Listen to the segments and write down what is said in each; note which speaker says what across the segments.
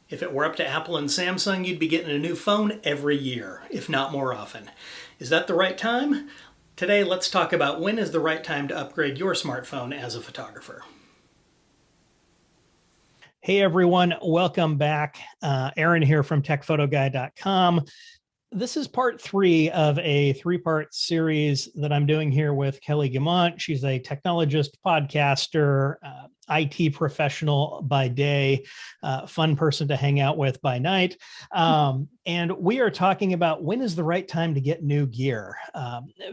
Speaker 1: If it were up to Apple and Samsung, you'd be getting a new phone every year, if not more often. Is that the right time? Today, let's talk about when is the right time to upgrade your smartphone as a photographer. Hey everyone, welcome back. Aaron here from techphotoguy.com. This is part 3 of a 3-part series that I'm doing here with Kelly Guimont. She's a technologist, podcaster, IT professional by day, fun person to hang out with by night. And we are talking about when is the right time to get new gear.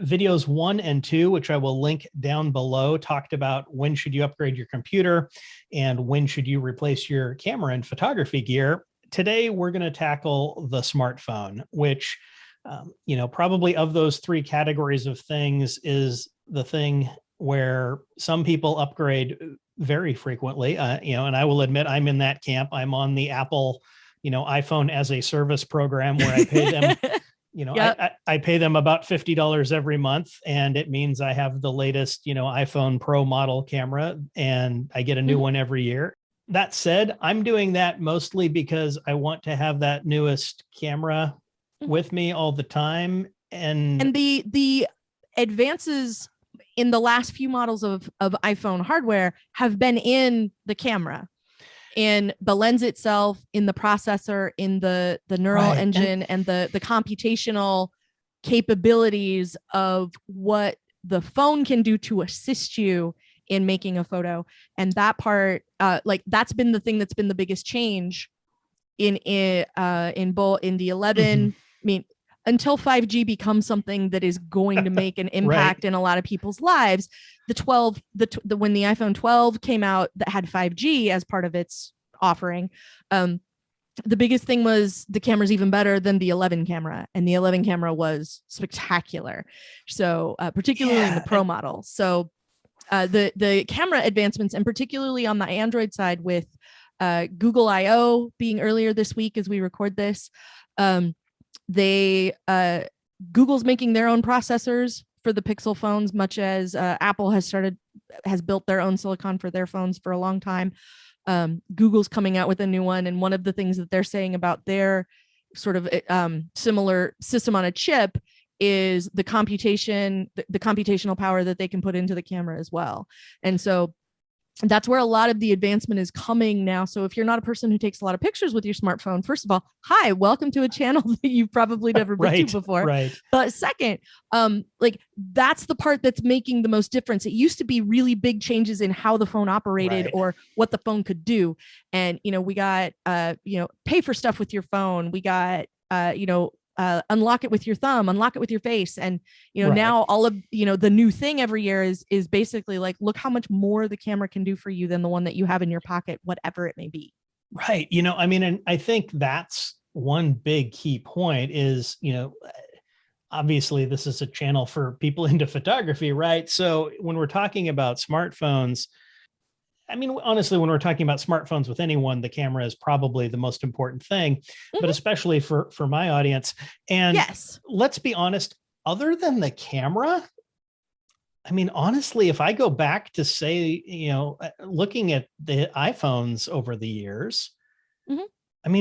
Speaker 1: Videos 1 and 2, which I will link down below, talked about when should you upgrade your computer and when should you replace your camera and photography gear. Today, we're going to tackle the smartphone, which, probably of those 3 categories of things is the thing where some people upgrade very frequently, and I will admit I'm in that camp. I'm on the Apple, iPhone as a service program where I pay them, yep. I pay them about $50 every month, and it means I have the latest, iPhone Pro model camera, and I get a new one every year. That said, I'm doing that mostly because I want to have that newest camera with me all the time. And
Speaker 2: the advances in the last few models of iPhone hardware have been in the camera, in the lens itself, in the processor, in the neural engine, and the computational capabilities of what the phone can do to assist you in making a photo. And that part, that's been the thing that's been the biggest change in the 11. I mean, until 5G becomes something that is going to make an impact in a lot of people's lives, the 12, when the iPhone 12 came out that had 5G as part of its offering, the biggest thing was the camera's even better than the 11 camera, and the 11 camera was spectacular. So particularly in the Pro model. So the camera advancements, and particularly on the Android side with Google I/O being earlier this week as we record this, Google's making their own processors for the Pixel phones, much as Apple has built their own silicon for their phones for a long time. Google's coming out with a new one, and one of the things that they're saying about their sort of similar system on a chip is the computational power that they can put into the camera as well. And so that's where a lot of the advancement is coming now. So if you're not a person who takes a lot of pictures with your smartphone, first of all, hi, welcome to a channel that you've probably never been to before. But second, that's the part that's making the most difference. It used to be really big changes in how the phone operated or what the phone could do. And, we got, pay for stuff with your phone. We got, unlock it with your thumb, unlock it with your face. And, now all of, the new thing every year is basically like, look how much more the camera can do for you than the one that you have in your pocket, whatever it may be.
Speaker 1: Right. And I think that's one big key point is, obviously this is a channel for people into photography, right? So when we're talking about smartphones, honestly, when we're talking about smartphones with anyone, the camera is probably the most important thing, but especially for my audience. And let's be honest, other than the camera, honestly, if I go back to say, looking at the iPhones over the years,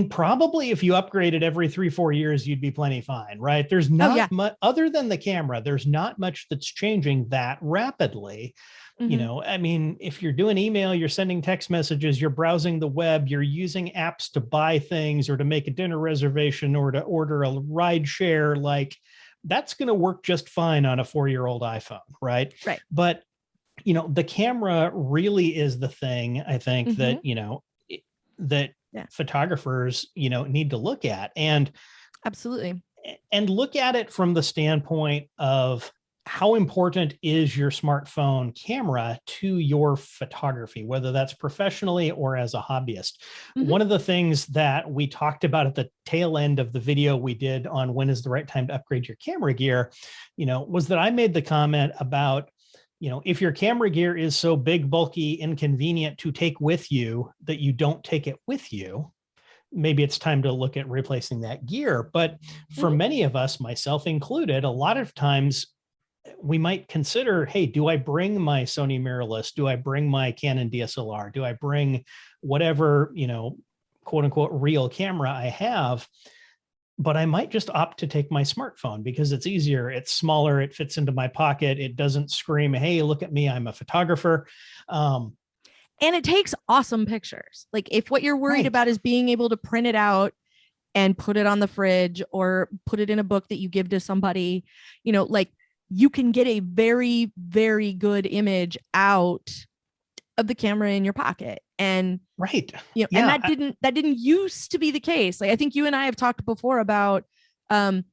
Speaker 1: probably if you upgraded every 3-4 years, you'd be plenty fine, right? There's not much other than the camera. There's not much that's changing that rapidly. If you're doing email, you're sending text messages, you're browsing the web, you're using apps to buy things or to make a dinner reservation or to order a ride share, that's going to work just fine on a 4-year-old iPhone, right? But, the camera really is the thing, I think, that photographers, need to look at. And
Speaker 2: absolutely.
Speaker 1: And look at it from the standpoint of how important is your smartphone camera to your photography, whether that's professionally or as a hobbyist. One of the things that we talked about at the tail end of the video we did on when is the right time to upgrade your camera gear, was that I made the comment about, if your camera gear is so big, bulky, inconvenient to take with you that you don't take it with you, maybe it's time to look at replacing that gear. But for many of us, myself included, a lot of times we might consider, hey, do I bring my Sony mirrorless? Do I bring my Canon DSLR? Do I bring whatever, quote unquote real camera I have, but I might just opt to take my smartphone because it's easier. It's smaller. It fits into my pocket. It doesn't scream, "Hey, look at me, I'm a photographer."
Speaker 2: And it takes awesome pictures. Like if what you're worried
Speaker 1: Right.
Speaker 2: about is being able to print it out and put it on the fridge or put it in a book that you give to somebody, like you can get a very, very good image out of the camera in your pocket. And
Speaker 1: Right.
Speaker 2: and that didn't used to be the case. Like I think you and I have talked before about it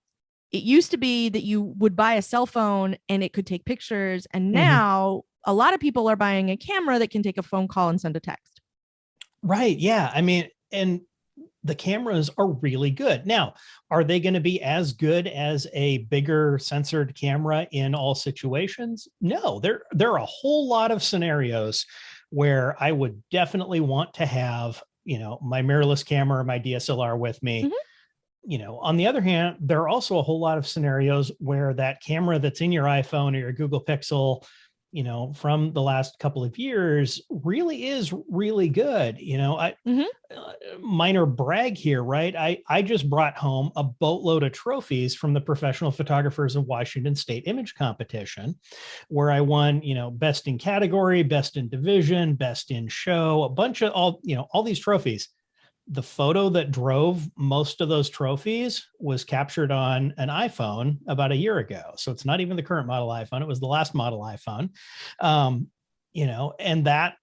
Speaker 2: used to be that you would buy a cell phone and it could take pictures. And now a lot of people are buying a camera that can take a phone call and send a text.
Speaker 1: Right. Yeah. I mean, and the cameras are really good. Now, are they going to be as good as a bigger sensored camera in all situations? No, there are a whole lot of scenarios where I would definitely want to have, my mirrorless camera, my DSLR with me. On the other hand, there are also a whole lot of scenarios where that camera that's in your iPhone or your Google Pixel, from the last couple of years really is really good. Minor brag here, right? I just brought home a boatload of trophies from the Professional Photographers of Washington State Image Competition, where I won, best in category, best in division, best in show, a bunch of all these trophies. The photo that drove most of those trophies was captured on an iPhone about a year ago. So it's not even the current model iPhone. It was the last model iPhone. And that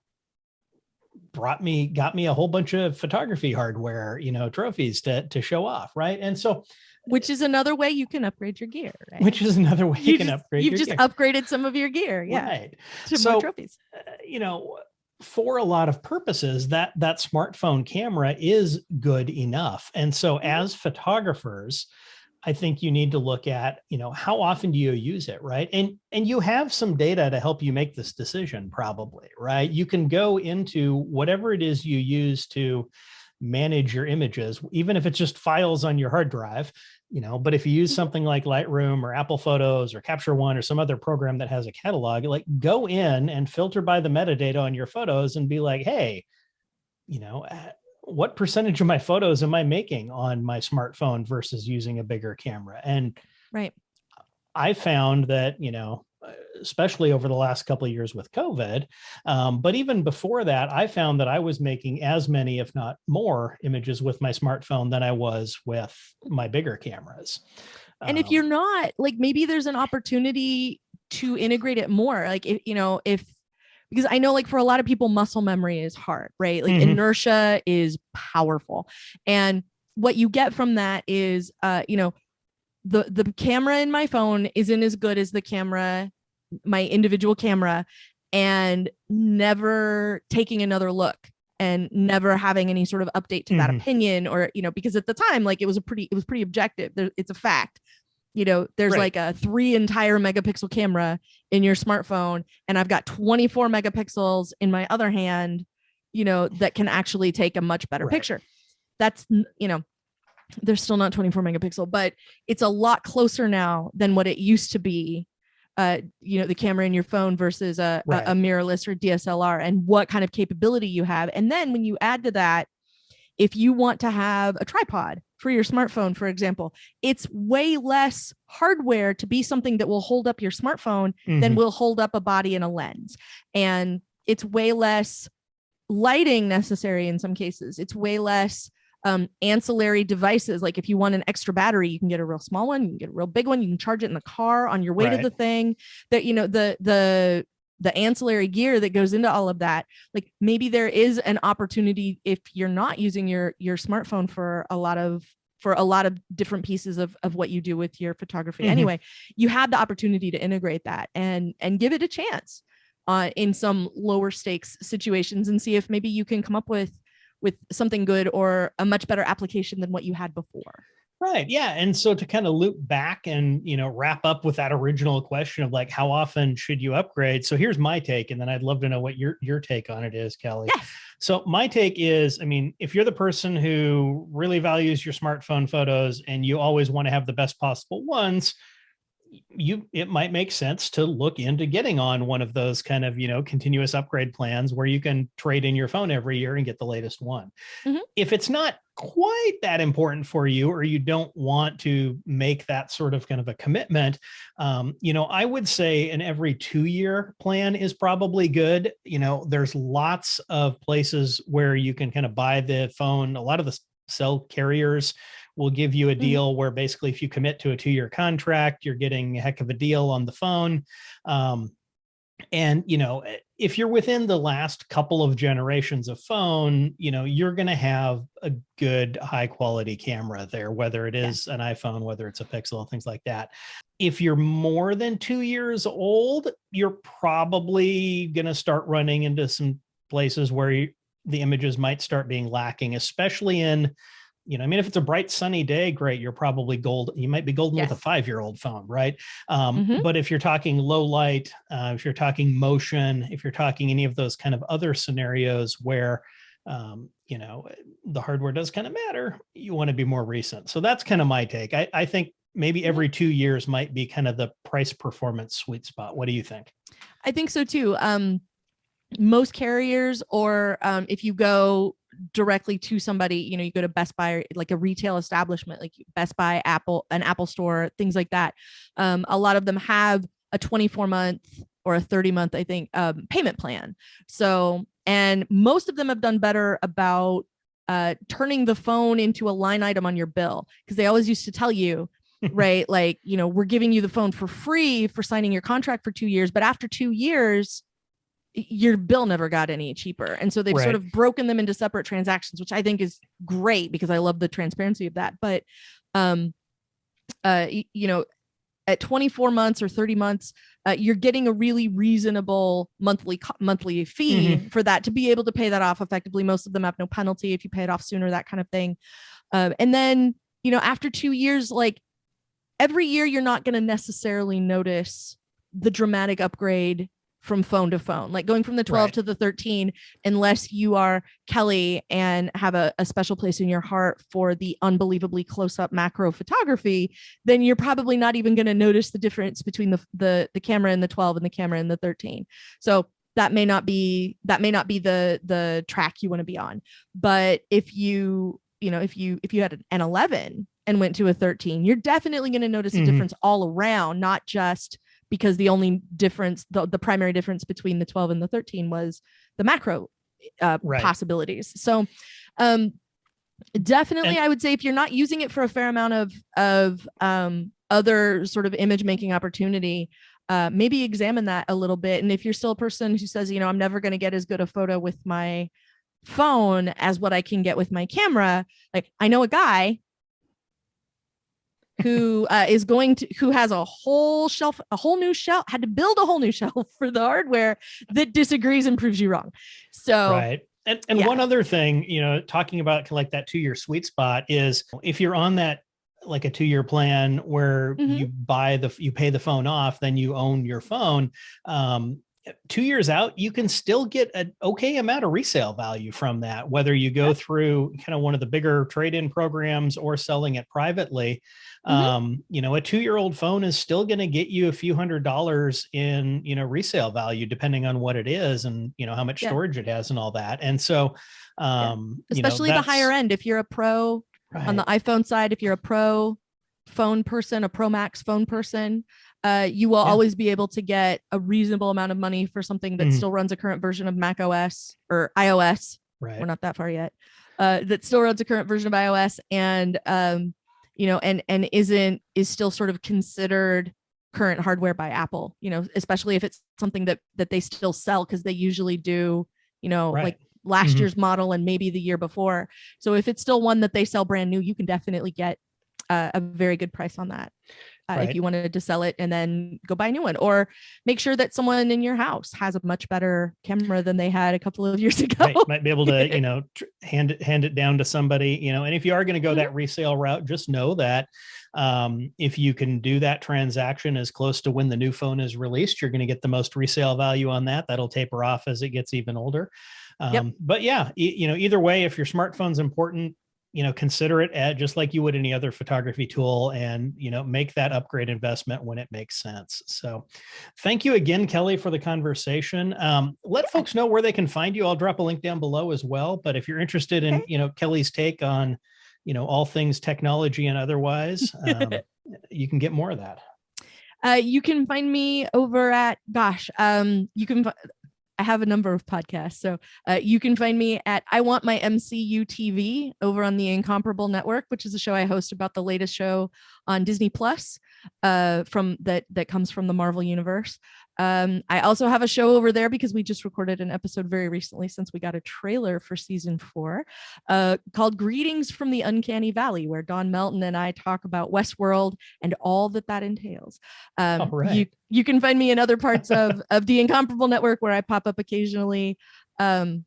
Speaker 1: got me a whole bunch of photography hardware, trophies to show off. Right. And so,
Speaker 2: which is another way you can upgrade your gear, right?
Speaker 1: Which is another way you can upgrade
Speaker 2: your gear. You've just upgraded some of your gear. Yeah.
Speaker 1: Right.
Speaker 2: To more trophies.
Speaker 1: For a lot of purposes, that smartphone camera is good enough. And so as photographers, I think you need to look at, how often do you use it, right? And you have some data to help you make this decision, probably, right? You can go into whatever it is you use to manage your images, even if it's just files on your hard drive, but if you use something like Lightroom or Apple Photos or Capture One or some other program that has a catalog, like go in and filter by the metadata on your photos and be like, hey, what percentage of my photos am I making on my smartphone versus using a bigger camera? And
Speaker 2: right.
Speaker 1: I found that, especially over the last couple of years with COVID, but even before that, I found that I was making as many, if not more, images with my smartphone than I was with my bigger cameras.
Speaker 2: And if you're not, like, maybe there's an opportunity to integrate it more. Like, because I know, like, for a lot of people, muscle memory is hard, right? Like inertia is powerful. And what you get from that is, the camera in my phone isn't as good as the camera, my individual camera, and never taking another look and never having any sort of update to that opinion, or, because at the time, like, it was pretty objective. It's a fact. There's right. Like a 3 entire megapixel camera in your smartphone, and I've got 24 megapixels in my other hand, that can actually take a much better picture. That's, they're still not 24 megapixel, but it's a lot closer now than what it used to be. The camera in your phone versus a mirrorless or DSLR, and what kind of capability you have. And then when you add to that, if you want to have a tripod for your smartphone, for example, it's way less hardware to be something that will hold up your smartphone than will hold up a body and a lens. And it's way less lighting necessary in some cases. It's way less ancillary devices. Like if you want an extra battery, you can get a real small one, you can get a real big one, you can charge it in the car on your way to the thing. That, the ancillary gear that goes into all of that. Like maybe there is an opportunity, if you're not using your smartphone for a lot of different pieces of what you do with your photography anyway, you have the opportunity to integrate that and give it a chance in some lower stakes situations, and see if maybe you can come up with something good or a much better application than what you had before.
Speaker 1: Right. Yeah. And so to kind of loop back and, wrap up with that original question of like, how often should you upgrade? So here's my take. And then I'd love to know what your take on it is, Kelly.
Speaker 2: Yes.
Speaker 1: So my take is, if you're the person who really values your smartphone photos and you always want to have the best possible ones, it might make sense to look into getting on one of those kind of, continuous upgrade plans where you can trade in your phone every year and get the latest one.
Speaker 2: Mhm.
Speaker 1: If it's not quite that important for you, or you don't want to make that sort of kind of a commitment, I would say an every 2-year plan is probably good. There's lots of places where you can kind of buy the phone. A lot of the cell carriers will give you a deal where basically if you commit to a 2-year contract, you're getting a heck of a deal on the phone. And if you're within the last couple of generations of phone, you're going to have a good high quality camera there, whether it is an iPhone, whether it's a Pixel, things like that. If you're more than 2 years old, you're probably going to start running into some places where the images might start being lacking, especially in, if it's a bright sunny day, great, you're probably gold. You might be golden with a 5-year-old phone, right? But if you're talking low light, if you're talking motion, if you're talking any of those kind of other scenarios where, the hardware does kind of matter, you want to be more recent. So that's kind of my take. I think maybe every 2 years might be kind of the price performance sweet spot. What do you think?
Speaker 2: I think so too. Most carriers, or if you go directly to somebody, you go to Best Buy, like a retail establishment, like Best Buy, an Apple store, things like that. A lot of them have a 24-month or a 30-month, I think, payment plan. So, and most of them have done better about turning the phone into a line item on your bill, because they always used to tell you, right, like, we're giving you the phone for free for signing your contract for 2 years, but after 2 years, your bill never got any cheaper. And so they've sort of broken them into separate transactions, which I think is great because I love the transparency of that. But, at 24 months or 30 months, you're getting a really reasonable monthly fee for that, to be able to pay that off effectively. Most of them have no penalty if you pay it off sooner, that kind of thing. And then, after 2 years, like every year, you're not going to necessarily notice the dramatic upgrade from phone to phone, like going from the 12 to the 13, unless you are Kelly and have a special place in your heart for the unbelievably close-up macro photography, then you're probably not even going to notice the difference between the camera in the 12 and the camera in the 13. So that may not be the track you want to be on. But if you had an 11 and went to a 13, you're definitely going to notice a difference all around, not just because the only difference, the primary difference between the 12 and the 13 was the macro possibilities. So definitely, I would say if you're not using it for a fair amount of other sort of image making opportunity, maybe examine that a little bit. And if you're still a person who says, I'm never going to get as good a photo with my phone as what I can get with my camera, like I know a guy who has a whole new shelf, had to build a whole new shelf for the hardware that disagrees and proves you wrong. So,
Speaker 1: And one other thing, talking about like that 2-year sweet spot is if you're on that, like a 2-year plan where you pay the phone off, then you own your phone. 2 years out, you can still get an okay amount of resale value from that, whether you go through kind of one of the bigger trade-in programs or selling it privately. A 2-year-old phone is still going to get you a few $100s in, resale value, depending on what it is and, how much storage it has and all that. And so,
Speaker 2: especially the higher end, if you're a pro on the iPhone side, if you're a pro phone person, a Pro Max phone person, you will always be able to get a reasonable amount of money for something that still runs a current version of Mac OS or iOS. We're not that far yet. That still runs a current version of iOS and, and is still sort of considered current hardware by Apple, especially if it's something that they still sell, because they usually do, like last year's model and maybe the year before. So if it's still one that they sell brand new, you can definitely get a very good price on that. If you wanted to sell it and then go buy a new one, or make sure that someone in your house has a much better camera than they had a couple of years ago.
Speaker 1: Might be able to, hand it down to somebody, and if you are going to go that resale route, just know that if you can do that transaction as close to when the new phone is released, you're going to get the most resale value on that. That'll taper off as it gets even older. But yeah, either way, if your smartphone's important, consider it just like you would any other photography tool, and, make that upgrade investment when it makes sense. So thank you again, Kelly, for the conversation. Let folks know where they can find you. I'll drop a link down below as well. But if you're interested in, Kelly's take on, all things technology and otherwise, you can get more of that.
Speaker 2: You can find me over at, I have a number of podcasts. So you can find me at I Want My MCU TV over on the Incomparable Network, which is a show I host about the latest show on Disney Plus from that comes from the Marvel Universe. I also have a show over there because we just recorded an episode very recently, since we got a trailer for season 4, called Greetings from the Uncanny Valley, where Don Melton and I talk about Westworld and all that entails.
Speaker 1: Right.
Speaker 2: You can find me in other parts of the Incomparable Network, where I pop up occasionally, offering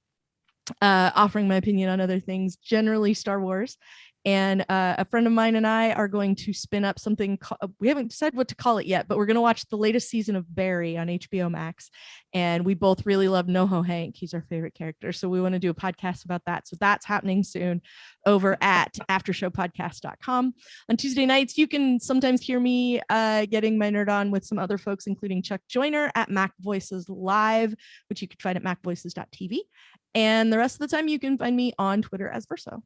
Speaker 2: my opinion on other things, generally Star Wars. And a friend of mine and I are going to spin up something. We haven't decided what to call it yet, but we're going to watch the latest season of Barry on HBO Max. And we both really love NoHo Hank. He's our favorite character. So we want to do a podcast about that. So that's happening soon over at aftershowpodcast.com. On Tuesday nights, you can sometimes hear me getting my nerd on with some other folks, including Chuck Joyner at Mac Voices Live, which you can find at macvoices.tv. And the rest of the time, you can find me on Twitter as Verso.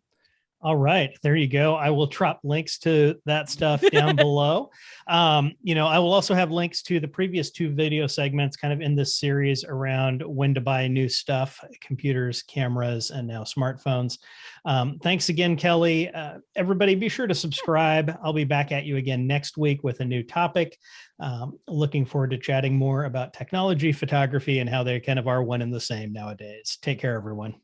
Speaker 1: All right, there you go. I will drop links to that stuff down below. I will also have links to the previous 2 video segments kind of in this series around when to buy new stuff, computers, cameras, and now smartphones. Thanks again, Kelly. Everybody, be sure to subscribe. I'll be back at you again next week with a new topic. Looking forward to chatting more about technology, photography, and how they kind of are one and the same nowadays. Take care, everyone.